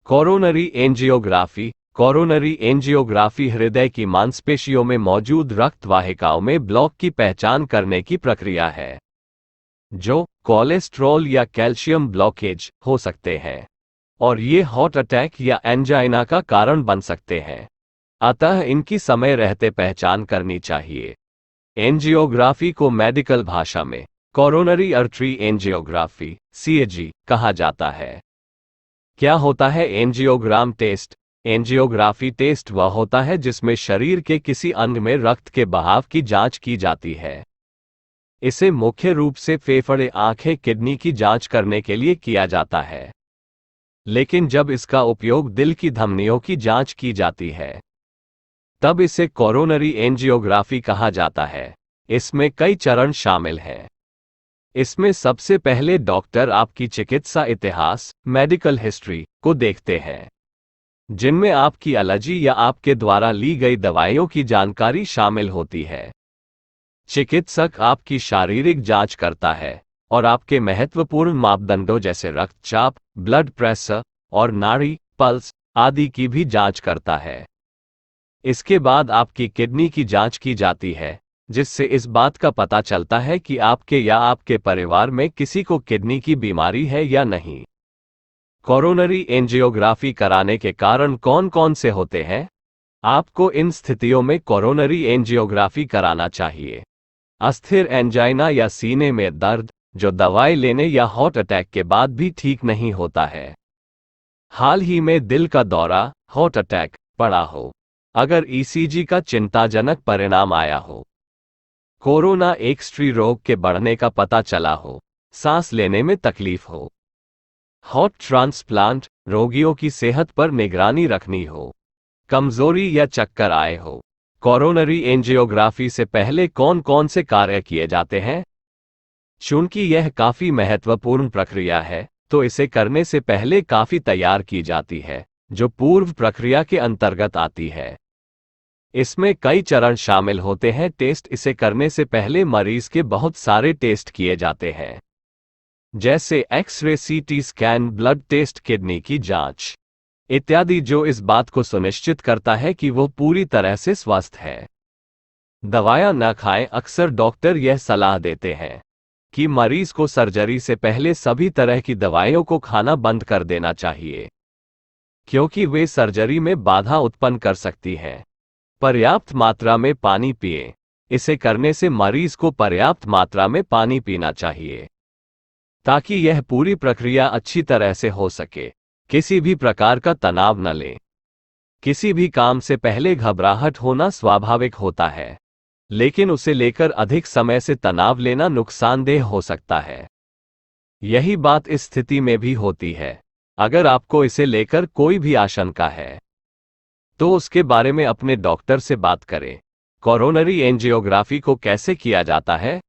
Coronary angiography. Coronary angiography हृदय की मांसपेशियों में मौजूद रक्त वाहिकाओं में ब्लॉक की पहचान करने की प्रक्रिया है, जो कोलेस्ट्रॉल या कैल्शियम ब्लॉकेज हो सकते हैं, और ये हार्ट अटैक या एंजाइना का कारण बन सकते हैं। अतः इनकी समय रहते पहचान करनी चाहिए। एंजियोग्राफी को मेडिकल भाषा में कोरोनरी आर्टरी एंजियोग्राफी (सीएजी) कहा जाता है। क्या होता है एंजियोग्राम टेस्ट? एंजियोग्राफी टेस्ट वह होता है जिसमें शरीर के किसी अंग में रक्त के बहाव की जांच की जाती है। इसे मुख्य रूप से फेफड़े, आंखें, किडनी की जांच करने के लिए किया जाता है, लेकिन जब इसका उपयोग दिल की धमनियों की जांच की जाती है, तब इसे कोरोनरी एंजियोग्राफी कहा जाता है। इसमें कई चरण शामिल हैं। इसमें सबसे पहले डॉक्टर आपकी चिकित्सा इतिहास, मेडिकल हिस्ट्री को देखते हैं, जिनमें आपकी एलर्जी या आपके द्वारा ली गई दवाइयों की जानकारी शामिल होती है। चिकित्सक आपकी शारीरिक जांच करता है और आपके महत्वपूर्ण मापदंडों जैसे रक्तचाप, ब्लड प्रेशर और नाड़ी पल्स आदि की भी जांच करता है। इसके बाद आपकी किडनी की जांच की जाती है, जिससे इस बात का पता चलता है कि आपके या आपके परिवार में किसी को किडनी की बीमारी है या नहीं। कोरोनरी एंजियोग्राफी कराने के कारण कौन कौन से होते हैं? आपको इन स्थितियों में कोरोनरी एंजियोग्राफी कराना चाहिए: अस्थिर एंजाइना या सीने में दर्द, जो दवाई लेने या हार्ट अटैक के बाद भी ठीक नहीं होता है। हाल ही में दिल का दौरा, हार्ट अटैक पड़ा हो, अगर ईसीजी का चिंताजनक परिणाम आया हो, कोरोना एक्सट्री रोग के बढ़ने का पता चला हो, सांस लेने में तकलीफ हो, हार्ट ट्रांसप्लांट रोगियों की सेहत पर निगरानी रखनी हो, कमजोरी या चक्कर आए हो। कोरोनरी एंजियोग्राफी से पहले कौन कौन से कार्य किए जाते हैं? चूंकि यह काफी महत्वपूर्ण प्रक्रिया है, तो इसे करने से पहले काफी तैयार की जाती है, जो पूर्व प्रक्रिया के अंतर्गत आती है। इसमें कई चरण शामिल होते हैं। टेस्ट: इसे करने से पहले मरीज के बहुत सारे टेस्ट किए जाते हैं, जैसे x-ray, CT scan, blood test, kidney की जांच इत्यादि, जो इस बात को सुनिश्चित करता है कि वो पूरी तरह से स्वस्थ है। दवाएं न खाएं। अक्सर डॉक्टर यह सलाह देते हैं कि मरीज को सर्जरी से पहले सभी तरह की दवाइयों को खाना बंद कर देना चाहिए, क्योंकि वे सर्जरी में बाधा उत्पन्न कर सकती हैं। पर्याप्त मात्रा में पानी पिएं। इसे करने से मरीज को पर्याप्त मात्रा में पानी पीना चाहिए, ताकि यह पूरी प्रक्रिया अच्छी तरह से हो सके। किसी भी प्रकार का तनाव न लें। किसी भी काम से पहले घबराहट होना स्वाभाविक होता है, लेकिन उसे लेकर अधिक समय से तनाव लेना नुकसानदेह हो सकता है। यही बात इस स्थिति में भी होती है। अगर आपको इसे लेकर कोई भी आशंका है, तो उसके बारे में अपने डॉक्टर से बात करें। कोरोनरी एंजियोग्राफी को कैसे किया जाता है?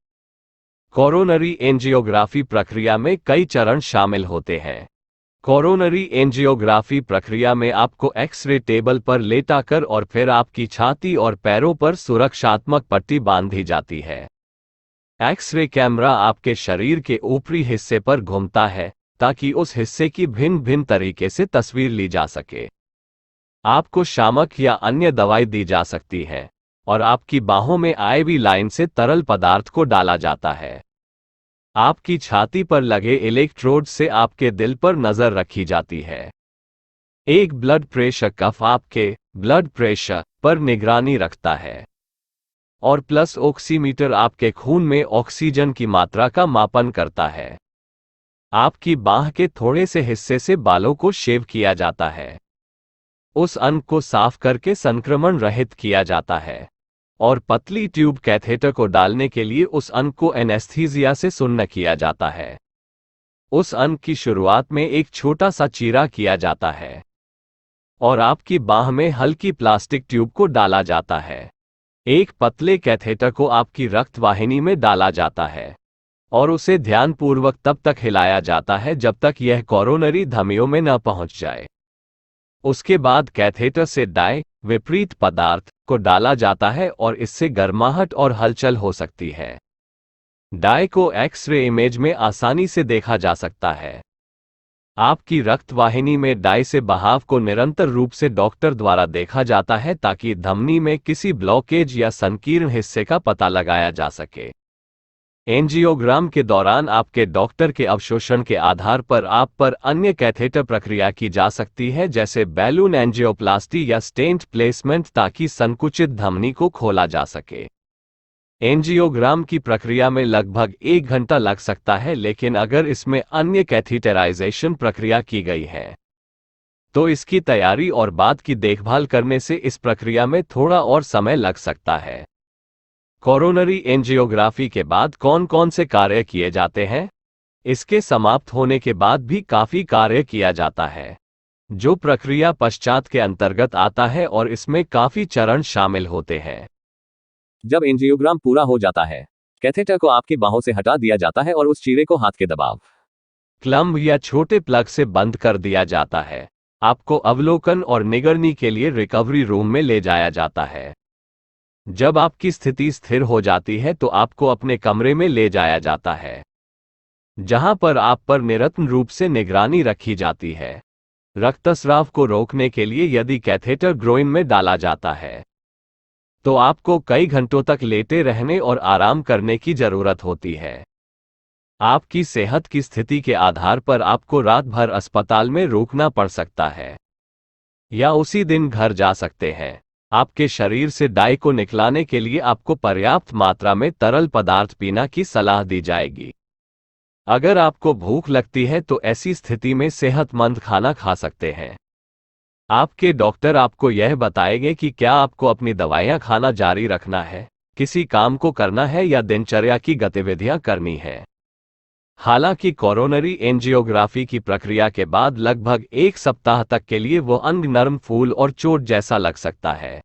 कोरोनरी एंजियोग्राफी प्रक्रिया में कई चरण शामिल होते हैं। कोरोनरी एंजियोग्राफी प्रक्रिया में आपको एक्स-रे टेबल पर लेटाकर और फिर आपकी छाती और पैरों पर सुरक्षात्मक पट्टी बांधी जाती है। एक्स-रे कैमरा आपके शरीर के ऊपरी हिस्से पर घूमता है, ताकि उस हिस्से की भिन्न भिन्न तरीके से तस्वीर ली जा सके। आपको शामक या अन्य दवाई दी जा सकती है, और आपकी बाहों में आईवी लाइन से तरल पदार्थ को डाला जाता है। आपकी छाती पर लगे इलेक्ट्रोड से आपके दिल पर नजर रखी जाती है। एक ब्लड प्रेशर कफ आपके ब्लड प्रेशर पर निगरानी रखता है, और प्लस ऑक्सीमीटर आपके खून में ऑक्सीजन की मात्रा का मापन करता है। आपकी बाह के थोड़े से हिस्से से बालों को शेव किया जाता है। उस अंग को साफ करके संक्रमण रहित किया जाता है, और पतली ट्यूब कैथेटर को डालने के लिए उस अंग को एनेस्थीसिया से सुन्न किया जाता है। उस अंग की शुरुआत में एक छोटा सा चीरा किया जाता है, और आपकी बाह में हल्की प्लास्टिक ट्यूब को डाला जाता है। एक पतले कैथेटर को आपकी रक्त वाहिनी में डाला जाता है, और उसे ध्यानपूर्वक तब तक हिलाया जाता है जब तक यह कोरोनरी धमनियों में न पहुंच जाए। उसके बाद कैथेटर से विपरीत पदार्थ को डाला जाता है, और इससे गर्माहट और हलचल हो सकती है। डाई को एक्स-रे इमेज में आसानी से देखा जा सकता है। आपकी रक्तवाहिनी में डाई से बहाव को निरंतर रूप से डॉक्टर द्वारा देखा जाता है ताकि धमनी में किसी ब्लॉकेज या संकीर्ण हिस्से का पता लगाया जा सके। एंजियोग्राम के दौरान आपके डॉक्टर के अवशोषण के आधार पर आप पर अन्य कैथेटर प्रक्रिया की जा सकती है, जैसे बैलून एंजियोप्लास्टी या स्टेंट प्लेसमेंट, ताकि संकुचित धमनी को खोला जा सके। एंजियोग्राम की प्रक्रिया में लगभग 1 घंटा लग सकता है, लेकिन अगर इसमें अन्य कैथीटराइजेशन प्रक्रिया की गई है तो इसकी तैयारी और बाद की देखभाल करने से इस प्रक्रिया में थोड़ा और समय लग सकता है। कोरोनरी एंजियोग्राफी के बाद कौन कौन से कार्य किए जाते हैं? इसके समाप्त होने के बाद भी काफी कार्य किया जाता है, जो प्रक्रिया पश्चात के अंतर्गत आता है, और इसमें काफी चरण शामिल होते हैं। जब एंजियोग्राम पूरा हो जाता है, कैथेटर को आपकी बाहों से हटा दिया जाता है और उस चीरे को हाथ के दबाव क्लम्ब या छोटे प्लग से बंद कर दिया जाता है। आपको अवलोकन और निगरानी के लिए रिकवरी रूम में ले जाया जाता है। जब आपकी स्थिति स्थिर हो जाती है तो आपको अपने कमरे में ले जाया जाता है, जहां पर आप पर निरंतर रूप से निगरानी रखी जाती है। रक्तस्राव को रोकने के लिए यदि कैथेटर ग्रोइन में डाला जाता है तो आपको कई घंटों तक लेटे रहने और आराम करने की जरूरत होती है। आपकी सेहत की स्थिति के आधार पर आपको रात भर अस्पताल में रुकना पड़ सकता है या उसी दिन घर जा सकते हैं। आपके शरीर से डाई को निकलाने के लिए आपको पर्याप्त मात्रा में तरल पदार्थ पीना की सलाह दी जाएगी। अगर आपको भूख लगती है तो ऐसी स्थिति में सेहतमंद खाना खा सकते हैं। आपके डॉक्टर आपको यह बताएंगे कि क्या आपको अपनी दवाइयां खाना जारी रखना है, किसी काम को करना है या दिनचर्या की गतिविधियां करनी है। हालांकि कोरोनरी एंजियोग्राफी की प्रक्रिया के बाद लगभग 1 सप्ताह तक के लिए वो अंग नरम, फूल और चोट जैसा लग सकता है।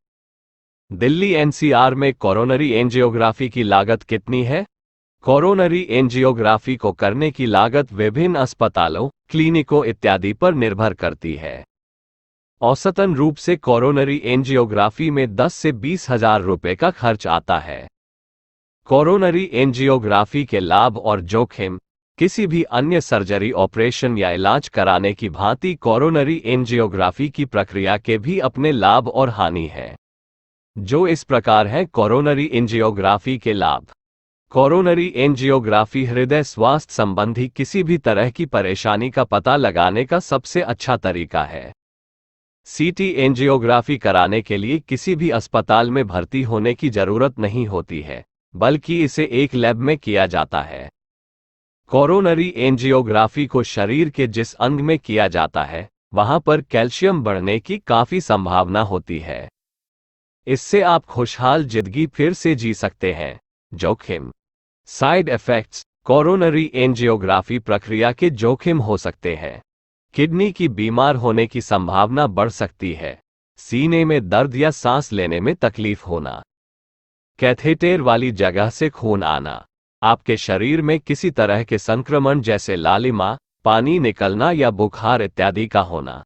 दिल्ली एनसीआर में कोरोनरी एंजियोग्राफी की लागत कितनी है? कोरोनरी एंजियोग्राफी को करने की लागत विभिन्न अस्पतालों, क्लिनिकों इत्यादि पर निर्भर करती है। औसतन रूप से कोरोनरी एंजियोग्राफी में 10 से 20 हजार रुपये का खर्च आता है। कोरोनरी एंजियोग्राफी के लाभ और जोखिम। किसी भी अन्य सर्जरी, ऑपरेशन या इलाज कराने की भांति कोरोनरी एंजियोग्राफी की प्रक्रिया के भी अपने लाभ और हानि है, जो इस प्रकार है। कोरोनरी एंजियोग्राफी के लाभ। कोरोनरी एंजियोग्राफी हृदय स्वास्थ्य संबंधी किसी भी तरह की परेशानी का पता लगाने का सबसे अच्छा तरीका है। सीटी एंजियोग्राफी कराने के लिए किसी भी अस्पताल में भर्ती होने की जरूरत नहीं होती है, बल्कि इसे एक लैब में किया जाता है। कोरोनरी एंजियोग्राफी को शरीर के जिस अंग में किया जाता है वहां पर कैल्शियम बढ़ने की काफी संभावना होती है। इससे आप खुशहाल जिंदगी फिर से जी सकते हैं। जोखिम। Side effects. कोरोनरी एंजियोग्राफी प्रक्रिया के जोखिम हो सकते हैं। किडनी की बीमार होने की संभावना बढ़ सकती है। सीने में दर्द या सांस लेने में तकलीफ होना। कैथेटर वाली जगह से खून आना। आपके शरीर में किसी तरह के संक्रमण जैसे लालिमा, पानी निकलना या बुखार इत्यादि का होना।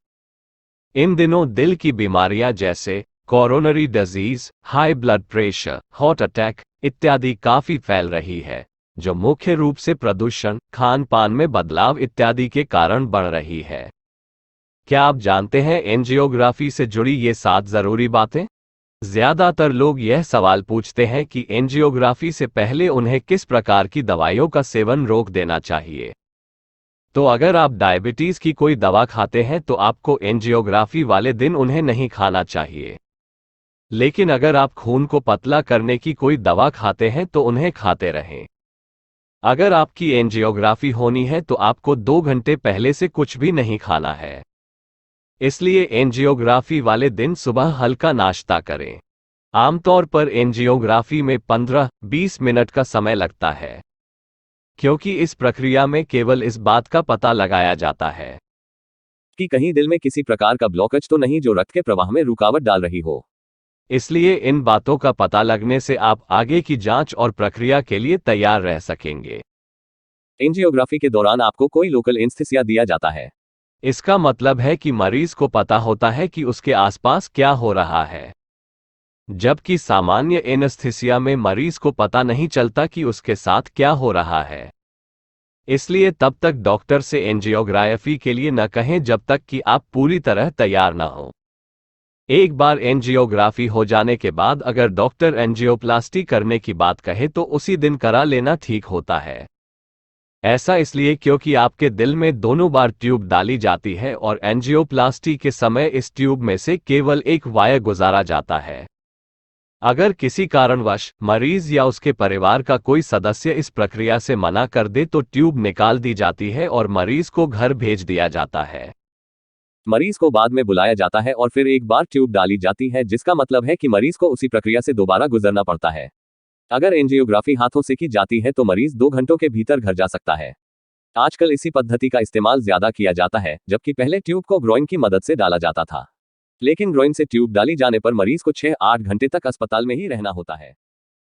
इन दिनों दिल की बीमारियां जैसे coronary disease, high blood pressure, heart attack इत्यादि काफी फैल रही है, जो मुख्य रूप से प्रदूषण, खान पान में बदलाव इत्यादि के कारण बढ़ रही है। क्या आप जानते हैं एंजियोग्राफी से जुड़ी ये 7 जरूरी बातें? ज्यादातर लोग यह सवाल पूछते हैं कि एंजियोग्राफी से पहले उन्हें किस प्रकार की दवाइयों का सेवन रोक देना चाहिए। तो अगर आप डायबिटीज की कोई दवा खाते हैं तो आपको एंजियोग्राफी वाले दिन उन्हें नहीं खाना चाहिए। लेकिन अगर आप खून को पतला करने की कोई दवा खाते हैं तो उन्हें खाते रहें। अगर आपकी एंजियोग्राफी होनी है तो आपको 2 घंटे पहले से कुछ भी नहीं खाना है। इसलिए एंजियोग्राफी वाले दिन सुबह हल्का नाश्ता करें। आमतौर पर एंजियोग्राफी में 15-20 मिनट का समय लगता है, क्योंकि इस प्रक्रिया में केवल इस बात का पता लगाया जाता है कि कहीं दिल में किसी प्रकार का ब्लॉकेज तो नहीं जो रक्त के प्रवाह में रुकावट डाल रही हो। इसलिए इन बातों का पता लगने से आप आगे की जांच और प्रक्रिया के लिए तैयार रह सकेंगे। एंजियोग्राफी के दौरान आपको कोई लोकल एनेस्थीसिया दिया जाता है। इसका मतलब है कि मरीज को पता होता है कि उसके आसपास क्या हो रहा है, जबकि सामान्य एनेस्थीसिया में मरीज को पता नहीं चलता कि उसके साथ क्या हो रहा है। इसलिए तब तक डॉक्टर से एंजियोग्राफी के लिए न कहें जब तक कि आप पूरी तरह तैयार न हो। एक बार एंजियोग्राफी हो जाने के बाद अगर डॉक्टर एंजियोप्लास्टी करने की बात कहे तो उसी दिन करा लेना ठीक होता है। ऐसा इसलिए क्योंकि आपके दिल में दोनों बार ट्यूब डाली जाती है और एंजियोप्लास्टी के समय इस ट्यूब में से केवल एक वायर गुजारा जाता है। अगर किसी कारणवश मरीज या उसके परिवार का कोई सदस्य इस प्रक्रिया से मना कर दे तो ट्यूब निकाल दी जाती है और मरीज को घर भेज दिया जाता है। मरीज को बाद में बुलाया जाता है और फिर एक बार ट्यूब डाली जाती है, जिसका मतलब है कि मरीज को उसी प्रक्रिया से दोबारा गुजरना पड़ता है। अगर एंजियोग्राफी हाथों से की जाती है तो मरीज 2 घंटों के भीतर घर जा सकता है। आजकल इसी पद्धति का इस्तेमाल ज्यादा किया जाता है, जबकि पहले ट्यूब को ग्रोइन की मदद से डाला जाता था। लेकिन ग्रोइन से ट्यूब डाली जाने पर मरीज को 6-8 घंटे तक अस्पताल में ही रहना होता है।